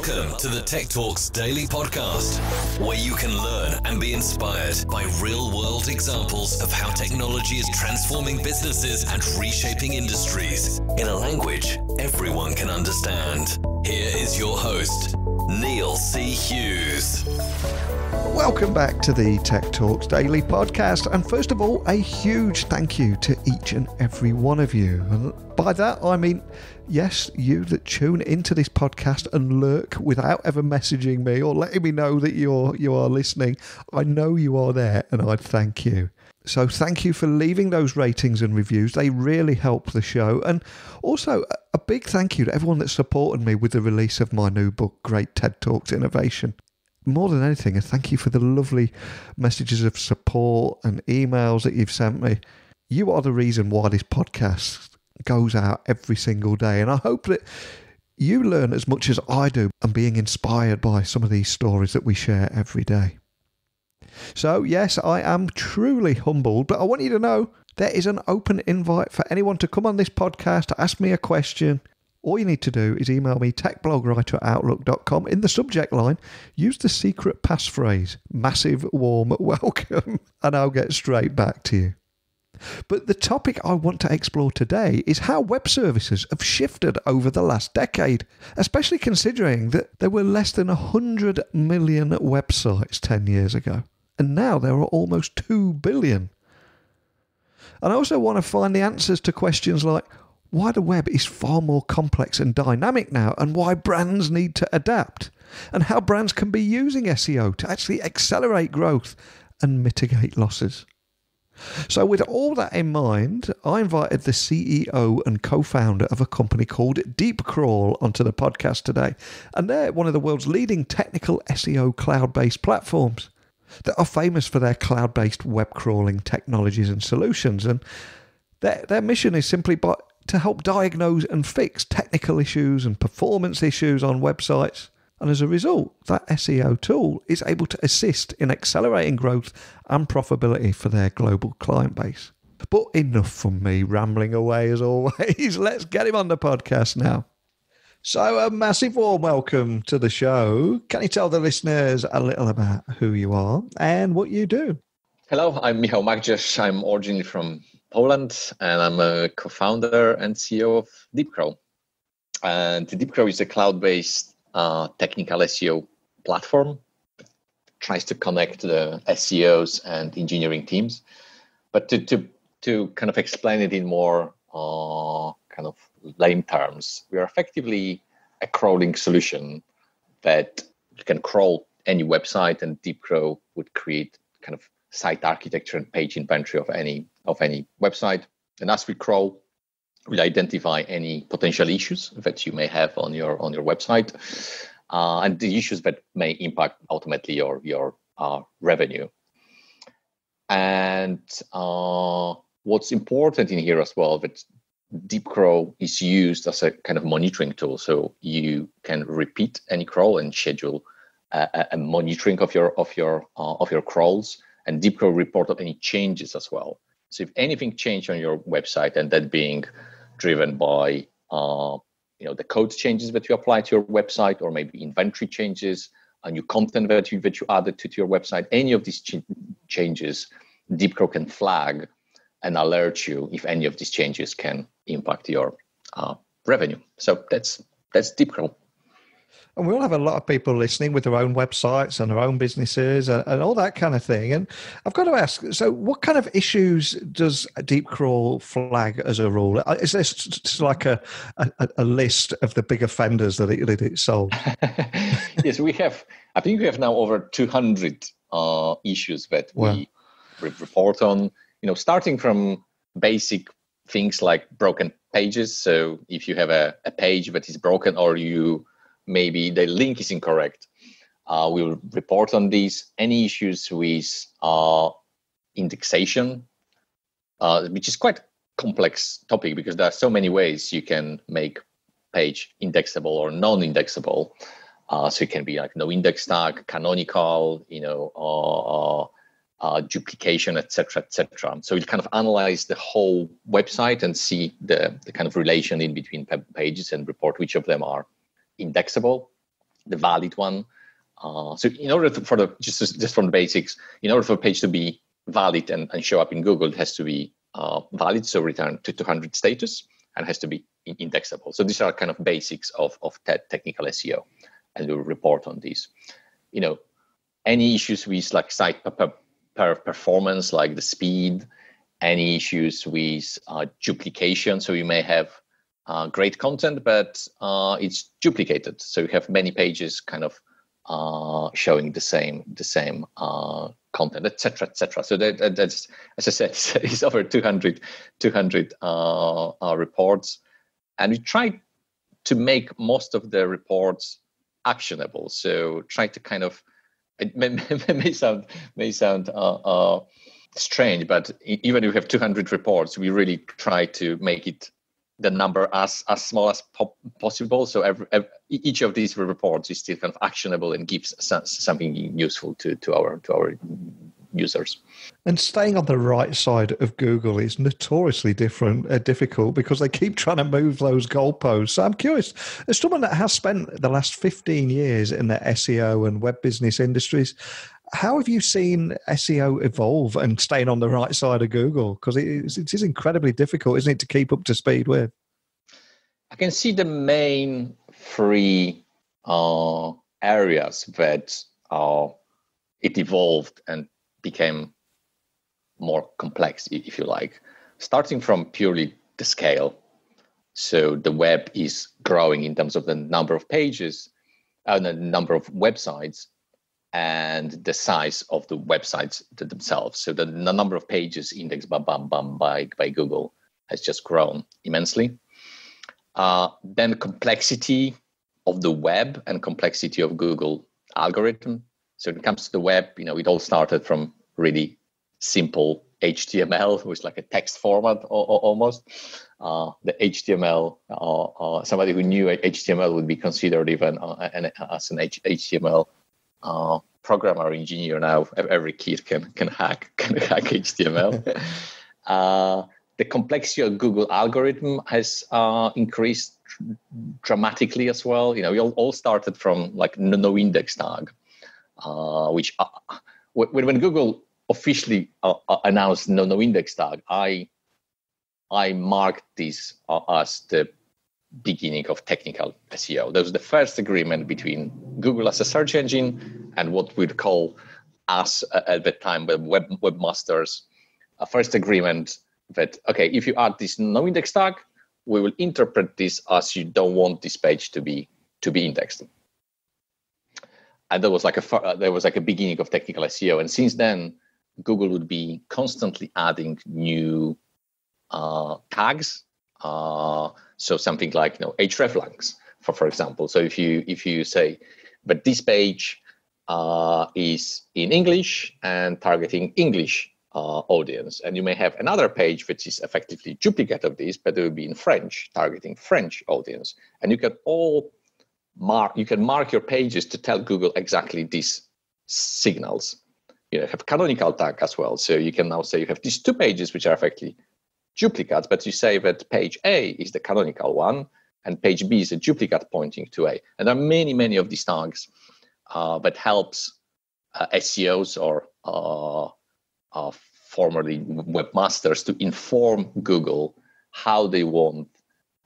Welcome to the Tech Talks Daily Podcast, where you can learn and be inspired by real-world examples of how technology is transforming businesses and reshaping industries in a language everyone can understand. Here is your host, Neil C. Hughes. Welcome back to the Tech Talks Daily Podcast. And first of all, a huge thank you to each and every one of you. And by that, I mean, yes, you that tune into this podcast and lurk without ever messaging me or letting me know that you are listening. I know you are there and I thank you. So thank you for leaving those ratings and reviews. They really help the show. And also a big thank you to everyone that supported me with the release of my new book, Great TED Talks Innovation. More than anything, a thank you for the lovely messages of support and emails that you've sent me. You are the reason why this podcast goes out every single day. And I hope that you learn as much as I do and being inspired by some of these stories that we share every day. So yes, I am truly humbled, but I want you to know there is an open invite for anyone to come on this podcast to ask me a question. All you need to do is email me techblogwriter@outlook.com. In the subject line, use the secret passphrase, massive warm welcome, and I'll get straight back to you. But the topic I want to explore today is how web services have shifted over the last decade, especially considering that there were less than 100 million websites 10 years ago, and now there are almost 2 billion. And I also want to find the answers to questions like, why the web is far more complex and dynamic now, and why brands need to adapt, and how brands can be using SEO to actually accelerate growth and mitigate losses. So with all that in mind, I invited the CEO and co-founder of a company called DeepCrawl onto the podcast today, and they're one of the world's leading technical SEO cloud-based platforms that are famous for their cloud-based web crawling technologies and solutions. And their mission is simply to help diagnose and fix technical issues and performance issues on websites. And as a result, that SEO tool is able to assist in accelerating growth and profitability for their global client base. But enough from me rambling away as always. Let's get him on the podcast now. So a massive warm welcome to the show. Can you tell the listeners a little about who you are and what you do? Hello, I'm Michal Magdziarz. I'm originally from Poland, and I'm a co-founder and CEO of DeepCrawl. And DeepCrawl is a cloud-based technical SEO platform that tries to connect the SEOs and engineering teams. But to kind of explain it in more kind of lame terms, we are effectively a crawling solution that you can crawl any website, and DeepCrawl would create kind of site architecture and page inventory of any website. And as we crawl, we'll identify any potential issues that you may have on your website, and the issues that may impact ultimately your revenue. And what's important in here as well, that DeepCrawl is used as a kind of monitoring tool, so you can repeat any crawl and schedule a monitoring of your crawls. And DeepCrawl report on any changes as well. So if anything changed on your website, and that being driven by the code changes that you apply to your website, or maybe inventory changes, a new content that you added to your website, any of these changes, DeepCrawl can flag and alert you if any of these changes can impact your revenue. So that's DeepCrawl. And we all have a lot of people listening with their own websites and their own businesses and all that kind of thing. And I've got to ask, so what kind of issues does DeepCrawl flag as a rule? Is this just like a list of the big offenders that it solves? Yes, I think we have now over 200 issues that we report on, starting from basic things like broken pages. So if you have a page that is broken, or maybe the link is incorrect, we will report on these. Any issues with indexation, which is quite a complex topic because there are so many ways you can make page indexable or non-indexable. So it can be like no index tag, canonical, duplication, etc., etc. So we'll kind of analyze the whole website and see the kind of relation in between pages and report which of them are indexable the valid one. So in order for just from the basics, in order for a page to be valid and show up in Google, it has to be valid, so return to 200 status, and has to be indexable. So these are kind of basics of technical SEO, and we'll report on these. Any issues with like site performance, like the speed, any issues with duplication. So you may have great content, but it's duplicated. So you have many pages kind of showing the same content, etc., etc. So that's, as I said, it's over 200 reports, and we try to make most of the reports actionable. So try to kind of, it may sound strange, but even if we have 200 reports, we really try to make it the number as small as possible. So each of these reports is still kind of actionable and gives something useful to our users. And staying on the right side of Google is notoriously difficult because they keep trying to move those goalposts. So I'm curious, as someone that has spent the last 15 years in the SEO and web business industries, how have you seen SEO evolve and staying on the right side of Google? Because it is incredibly difficult, isn't it, to keep up to speed with? I can see the main three areas that it evolved and became more complex, if you like. Starting from purely the scale. So the web is growing in terms of the number of pages, the number of websites, and the size of the websites themselves. So the number of pages indexed by Google has just grown immensely. Then the complexity of the web and complexity of Google algorithm. So when it comes to the web, it all started from really simple HTML, which is like a text format almost. The HTML, somebody who knew HTML would be considered even as an HTML programmer engineer now. Every kid can hack HTML. The complexity of Google algorithm has increased dramatically as well. We all started from like no index tag, which when Google officially announced no index tag, I marked this as the beginning of technical SEO. That was the first agreement between Google as a search engine and what we'd call us at the time webmasters. A first agreement that, okay, if you add this no index tag, we will interpret this as you don't want this page to be indexed. And there was like a beginning of technical SEO. And since then, Google would be constantly adding new tags. So something like hreflangs, for example. So if you say, but this page is in English and targeting English audience, and you may have another page which is effectively duplicate of this, but it will be in French, targeting French audience, and you can mark your pages to tell Google exactly these signals. Have canonical tag as well. So you can now say you have these two pages which are effectively duplicates, but you say that page A is the canonical one and page B is a duplicate pointing to A. And there are many, many of these tags that helps SEOs or formerly webmasters to inform Google how they want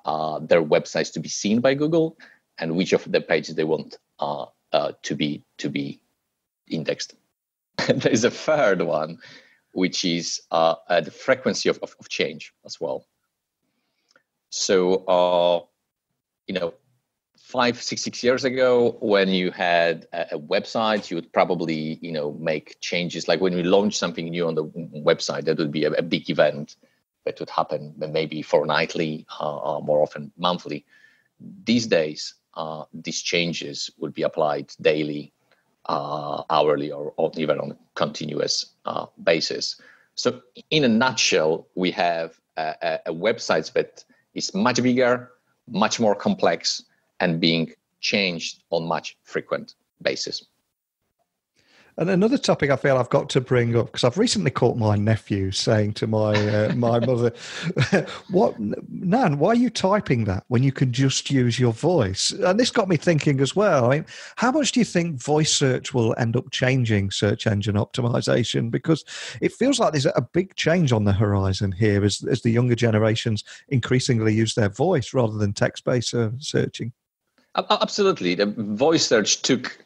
their websites to be seen by Google and which of the pages they want to be indexed. And there's a third one, which is the frequency of change as well. So, 5-6 years ago, when you had a website, you would probably, make changes. Like when we launch something new on the website, that would be a big event that would happen maybe fortnightly, more often monthly. These days, these changes would be applied daily, hourly, or even on a continuous basis. So in a nutshell, we have a website that is much bigger, much more complex, and being changed on much frequent basis. And another topic I feel I've got to bring up, because I've recently caught my nephew saying to my my mother, "What, Nan? Why are you typing that when you can just use your voice?" And this got me thinking as well. I mean, how much do you think voice search will end up changing search engine optimization? Because it feels like there's a big change on the horizon here as the younger generations increasingly use their voice rather than text-based searching. Absolutely, the voice search took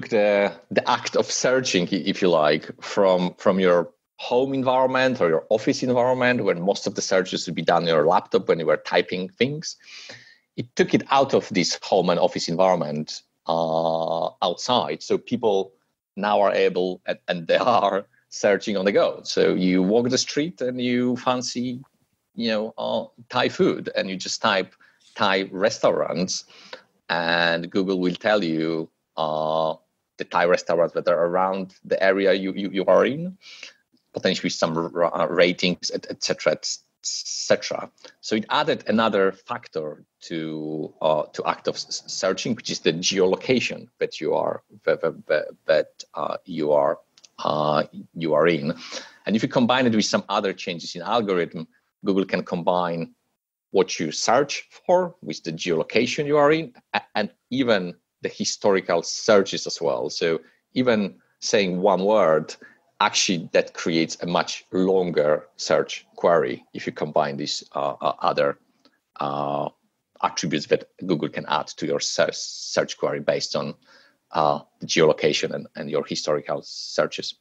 the act of searching, if you like, from your home environment or your office environment, where most of the searches would be done on your laptop when you were typing things. It took it out of this home and office environment outside. So people now are able, and they are searching on the go. So you walk the street and you fancy, Thai food, and you just type Thai restaurants, and Google will tell you the Thai restaurants that are around the area you are in, potentially some ratings, etc., etc. So it added another factor to active searching, which is the geolocation that you are you are in. And if you combine it with some other changes in algorithm, Google can combine what you search for with the geolocation you are in, and even the historical searches as well. So even saying one word, actually that creates a much longer search query if you combine these other attributes that Google can add to your search query based on the geolocation and your historical searches.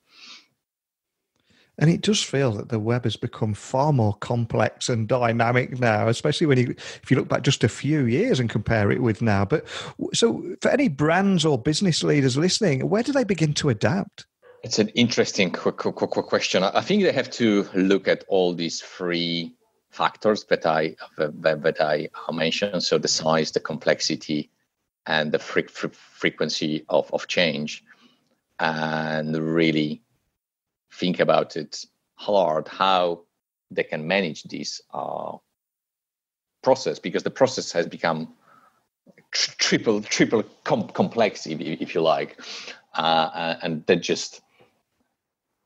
And it does feel that the web has become far more complex and dynamic now, especially if you look back just a few years and compare it with now. But so for any brands or business leaders listening, where do they begin to adapt? It's an interesting quick question. I think they have to look at all these three factors that I mentioned. So the size, the complexity, and the frequency of change, and really think about it hard, how they can manage this process, because the process has become triple complex, if you like, and that just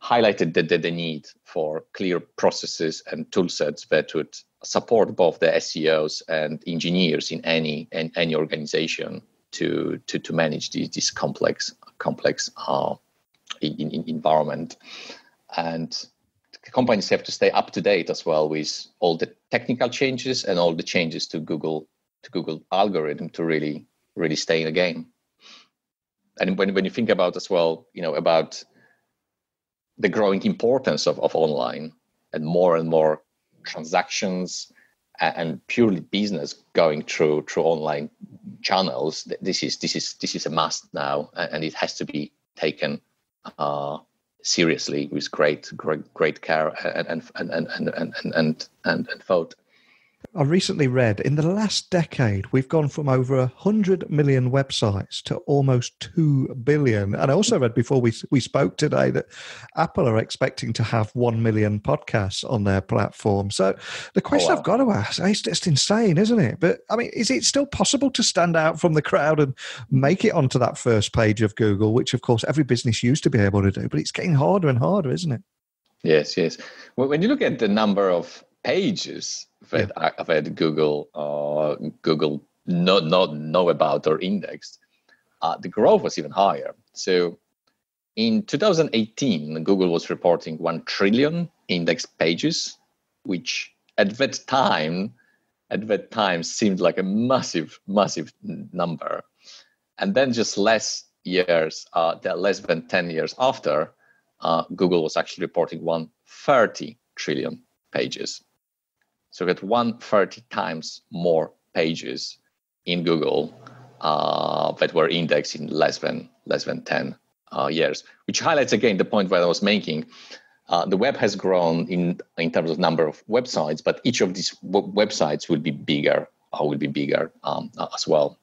highlighted the need for clear processes and tool sets that would support both the SEOs and engineers in any organization to manage this complex environment. And companies have to stay up to date as well with all the technical changes and all the changes to Google algorithm to really stay in the game. And when you think about as well, about the growing importance of online and more transactions and purely business going through online channels, this is a must now, and it has to be taken seriously with great care and thought. I recently read in the last decade, we've gone from over 100 million websites to almost 2 billion. And I also read before we spoke today that Apple are expecting to have 1 million podcasts on their platform. So the question I've got to ask, it's just insane, isn't it? But I mean, is it still possible to stand out from the crowd and make it onto that first page of Google, which of course every business used to be able to do, but it's getting harder and harder, isn't it? Yes. Well, when you look at the number of pages that Google know about or indexed, the growth was even higher. So in 2018, Google was reporting 1 trillion indexed pages, which at that time seemed like a massive number. And then just less than 10 years after, Google was actually reporting 130 trillion pages. So we got 130 times more pages in Google that were indexed in less than 10 years, which highlights again the point that I was making. The web has grown in terms of number of websites, but each of these websites will be bigger as well.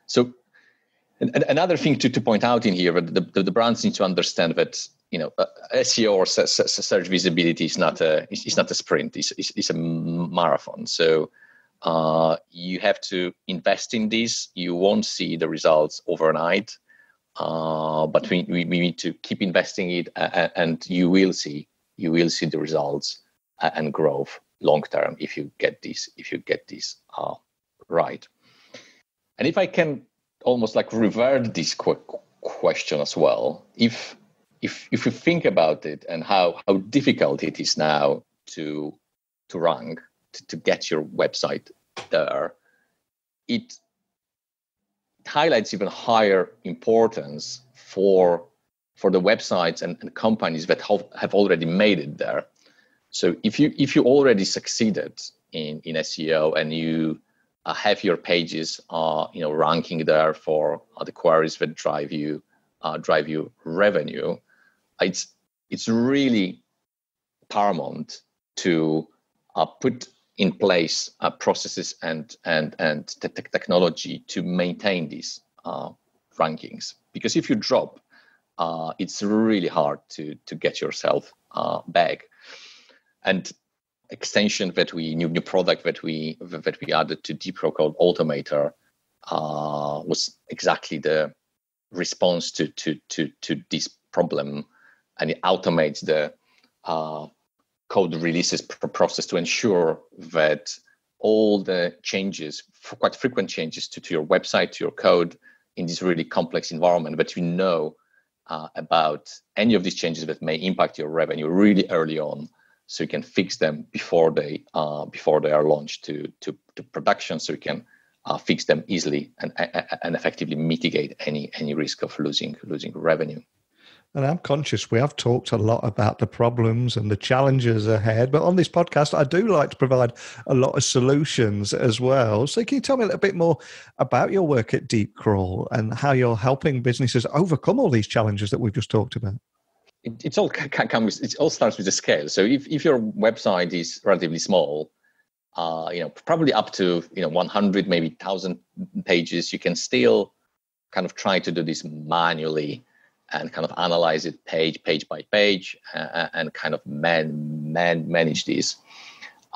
So another thing to point out in here, the brands need to understand that SEO or search visibility is not a sprint. It's a marathon. So you have to invest in this. You won't see the results overnight. but we need to keep investing it, and you will see the results and growth long term if you get this right. And if I can almost like revert this question as well, if you think about it and how difficult it is now to rank, to get your website there, it highlights even higher importance for the websites and companies that have already made it there. So if you already succeeded in SEO and you have your pages ranking there for the queries that drive you revenue, it's really paramount to put in place processes and technology to maintain these rankings. Because if you drop, it's really hard to get yourself back. And extension new product that we added to DeepCrawl called Automator was exactly the response to this problem, and it automates the code releases process to ensure that all the changes, quite frequent changes to your website, to your code in this really complex environment, that you know about any of these changes that may impact your revenue really early on, so you can fix them before they are launched to production, so you can fix them easily and effectively mitigate any risk of losing revenue. And I'm conscious we have talked a lot about the problems and the challenges ahead, but on this podcast, I do like to provide a lot of solutions as well. So can you tell me a little bit more about your work at DeepCrawl and how you're helping businesses overcome all these challenges that we've just talked about? It all starts with the scale. So if your website is relatively small, probably up to 100, maybe 1,000 pages, you can still kind of try to do this manually and kind of analyze it page by page and kind of manage this.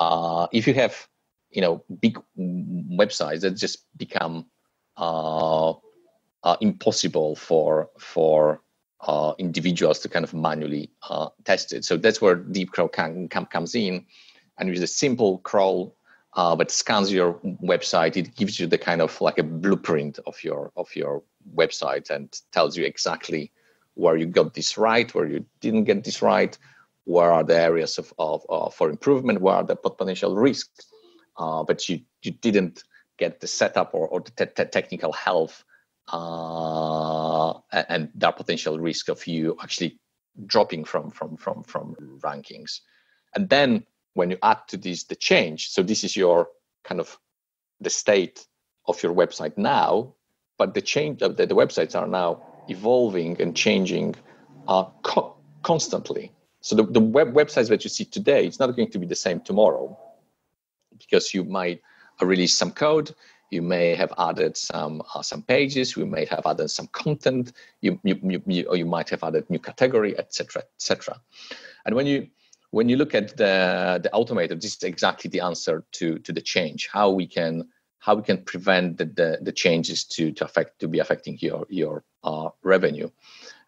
If you have big websites that just become impossible for individuals to kind of manually test it. So that's where DeepCrawl comes in, and with a simple crawl that scans your website, it gives you the kind of like a blueprint of your website and tells you exactly where you got this right, where you didn't get this right, where are the areas for improvement, where are the potential risks, but you didn't get the setup or the technical health, and there are potential risk of you actually dropping from rankings. And then when you add to this the change, so this is your kind of the state of your website now, but the change of the websites are now evolving and changing constantly. So the websites that you see today, it's not going to be the same tomorrow, because you might release some code, you may have added some pages, you may have added some content, you might have added new category, etc., etc. And when you look at the Automator, this is exactly the answer to the change. How we can prevent the changes to be affecting your revenue.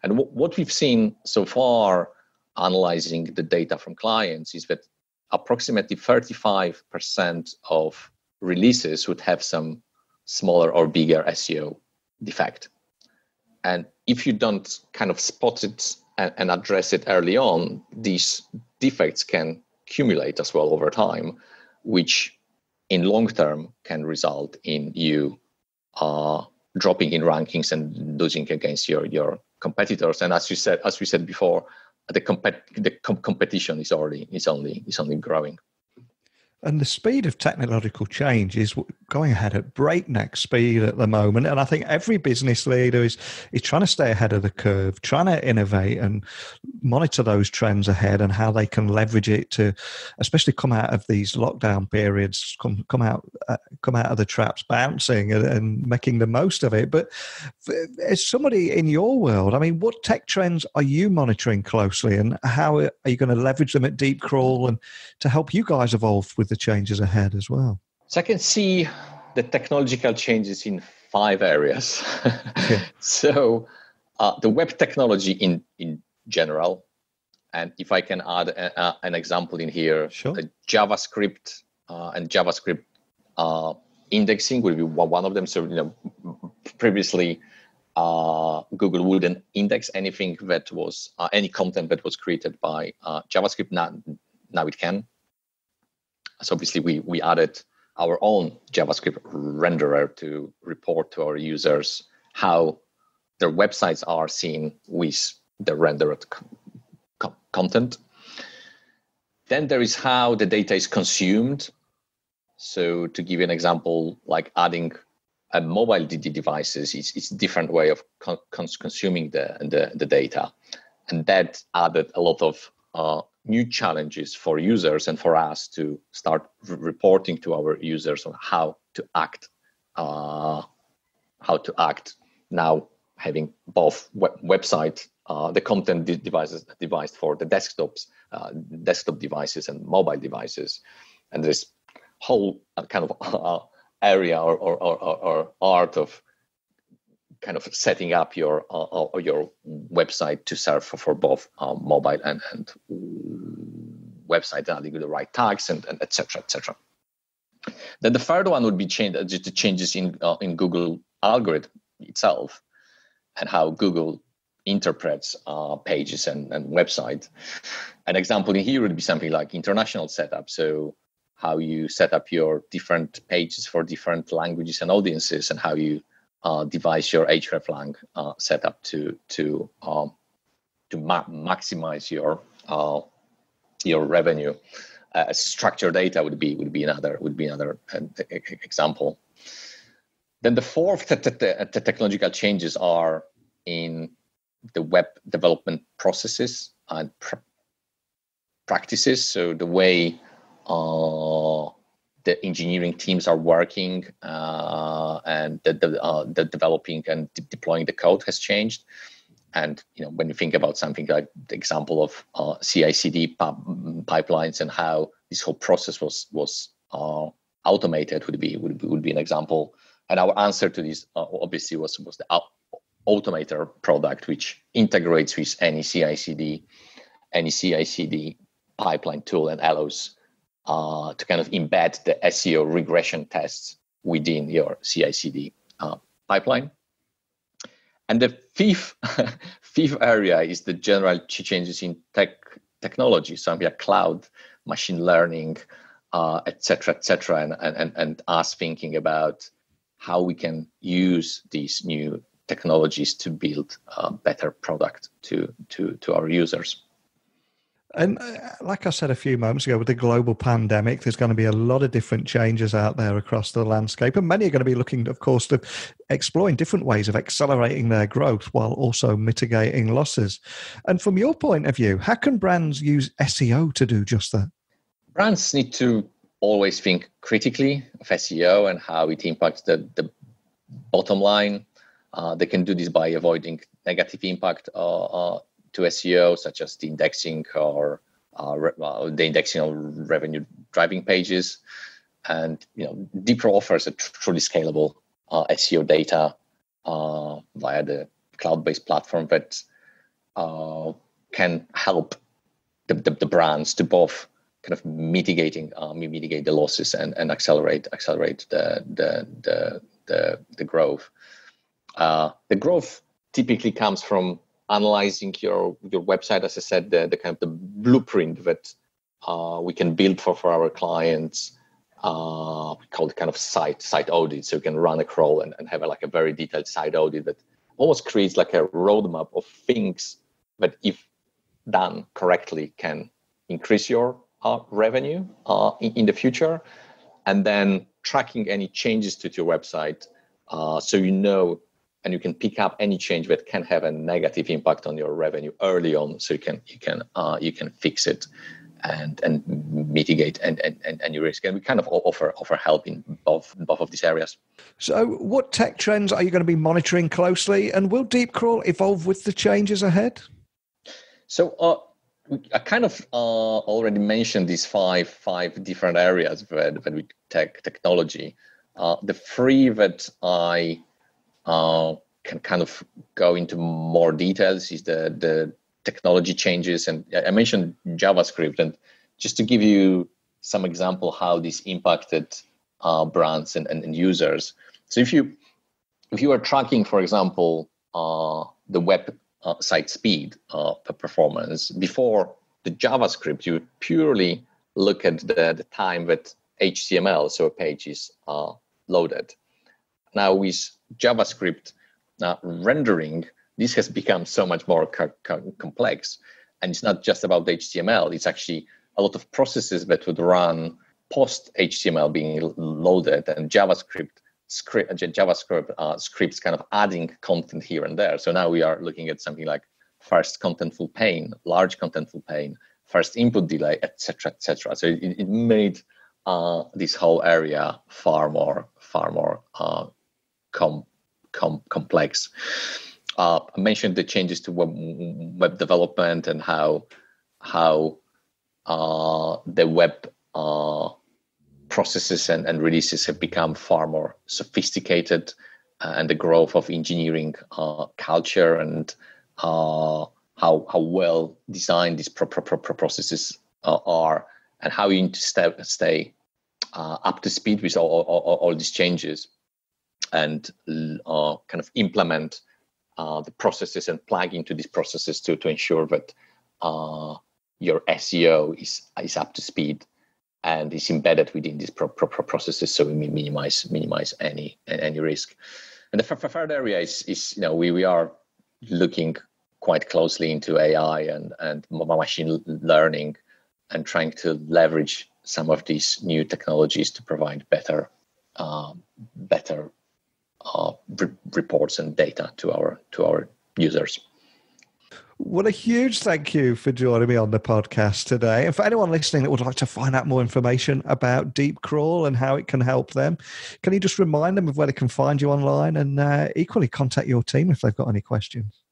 And what we've seen so far, analyzing the data from clients, is that approximately 35% of releases would have some smaller or bigger SEO defect. And if you don't kind of spot it and address it early on, these defects can accumulate as well over time, which in long term can result in you dropping in rankings and losing against your competitors. And as we said before, the competition is only growing. And the speed of technological change is going ahead at breakneck speed at the moment. And I think every business leader is trying to stay ahead of the curve, trying to innovate and monitor those trends ahead and how they can leverage it to, especially come out of these lockdown periods, come out of the traps bouncing and making the most of it. But as somebody in your world, I mean, what tech trends are you monitoring closely, and how are you going to leverage them at DeepCrawl and to help you guys evolve with the changes ahead as well? So I can see the technological changes in 5 areas. Okay. So the web technology in general. And if I can add an example in here, sure. JavaScript and JavaScript indexing would be one of them. So, previously, Google wouldn't index anything that was any content that was created by JavaScript. Now it can. So obviously we added our own JavaScript renderer to report to our users how their websites are seen with the rendered content. Then there is how the data is consumed. So to give you an example, like adding a mobile devices, it's a different way of consuming the data. And that added a lot of new challenges for users and for us to start reporting to our users on how to act now, having both website, the content devices devised for the desktop devices and mobile devices, and this whole kind of area or art of kind of setting up your website to serve for both mobile and website, adding the right tags and et cetera. Then the third one would be the changes in Google algorithm itself and how Google interprets pages and website. An example in here would be something like international setup. So how you set up your different pages for different languages and audiences, and how you devise your hreflang setup to maximize your revenue. Structured data would be another example. Then the fourth technological changes are in the web development processes and practices. So the way the engineering teams are working and the developing and deploying the code has changed. And when you think about something like the example of CI/CD pipelines and how this whole process was automated would be an example. And our answer to this obviously was the Automator product, which integrates with any CI/CD pipeline tool and allows to kind of embed the SEO regression tests within your CI/CD pipeline. And the fifth area is the general changes in technology, so via cloud, machine learning, et cetera, and us thinking about how we can use these new technologies to build a better product to our users. And like I said a few moments ago, with the global pandemic, there's going to be a lot of different changes out there across the landscape. And many are going to be looking, of course, to exploring different ways of accelerating their growth while also mitigating losses. And from your point of view, how can brands use SEO to do just that? Brands need to always think critically of SEO and how it impacts the bottom line. They can do this by avoiding negative impact to SEO, such as the indexing or the indexing of revenue driving pages. And DeepCrawl offers a truly scalable SEO data via the cloud-based platform that can help the brands to both kind of mitigate the losses and accelerate the growth. The growth typically comes from analyzing your website, as I said, the kind of the blueprint that we can build for our clients. We call it kind of site audit. So you can run a crawl and have a very detailed site audit that almost creates like a roadmap of things that, if done correctly, can increase your revenue in the future. And then tracking any changes to your website, so and you can pick up any change that can have a negative impact on your revenue early on, so you can fix it and mitigate any risk. And we kind of offer help in both of these areas. So what tech trends are you going to be monitoring closely, and will DeepCrawl evolve with the changes ahead? So I kind of already mentioned these five different areas that we technology. The three that I can kind of go into more details is the technology changes. And I mentioned JavaScript, and just to give you some example how this impacted brands and users. So if you are tracking, for example, the web site speed performance, before the JavaScript, you purely look at the time that HTML, so a page is loaded. Now with JavaScript rendering, this has become so much more complex. And it's not just about the HTML, it's actually a lot of processes that would run post HTML being loaded, and JavaScript scripts kind of adding content here and there. So now we are looking at something like first contentful pane, large contentful pane, first input delay, etc., etc. So it made this whole area far more complex. I mentioned the changes to web development and how the web processes and releases have become far more sophisticated, and the growth of engineering culture and how well designed these processes are, and how you need to stay up to speed with all these changes, and kind of implement the processes and plug into these processes to ensure that your SEO is up to speed and is embedded within these processes, so we minimize any risk. And the third area is we are looking quite closely into AI and machine learning, and trying to leverage some of these new technologies to provide better reports and data to our users. Well, a huge thank you for joining me on the podcast today. And for anyone listening that would like to find out more information about DeepCrawl and how it can help them, can you just remind them of where they can find you online, and equally contact your team if they've got any questions?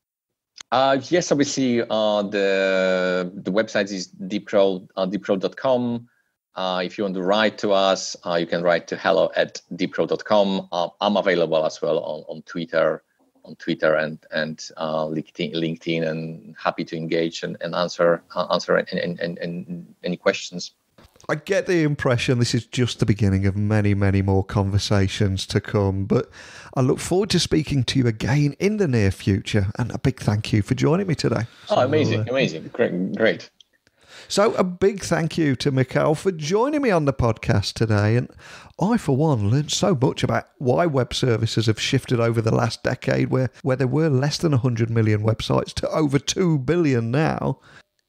Yes, obviously the website is deepcrawl.com. If you want to write to us, you can write to hello@deepcrawl.com. I'm available as well on Twitter and LinkedIn, and happy to engage and answer any questions. I get the impression this is just the beginning of many, many more conversations to come, but I look forward to speaking to you again in the near future, and a big thank you for joining me today. Amazing. Great. So a big thank you to Michal for joining me on the podcast today. And I, for one, learned so much about why web services have shifted over the last decade, where there were less than 100 million websites to over 2 billion now.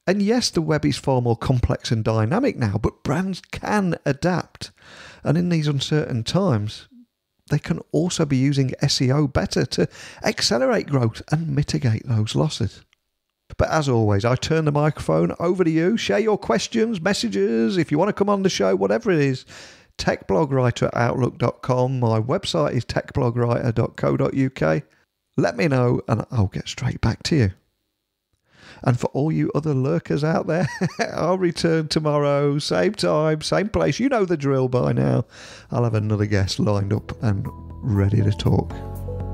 And yes, the web is far more complex and dynamic now, but brands can adapt. And in these uncertain times, they can also be using SEO better to accelerate growth and mitigate those losses. But as always, I turn the microphone over to you. Share your questions, messages, if you want to come on the show, whatever it is. techblogwriter@outlook.com. My website is techblogwriter.co.uk. Let me know and I'll get straight back to you. And for all you other lurkers out there, I'll return tomorrow, same time, same place. You know the drill by now. I'll have another guest lined up and ready to talk.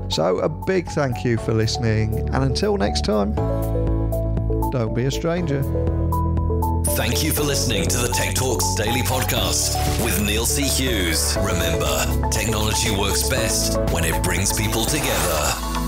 So a big thank you for listening, and until next time, don't be a stranger. Thank you for listening to the Tech Talks Daily Podcast with Neil C. Hughes. Remember, technology works best when it brings people together.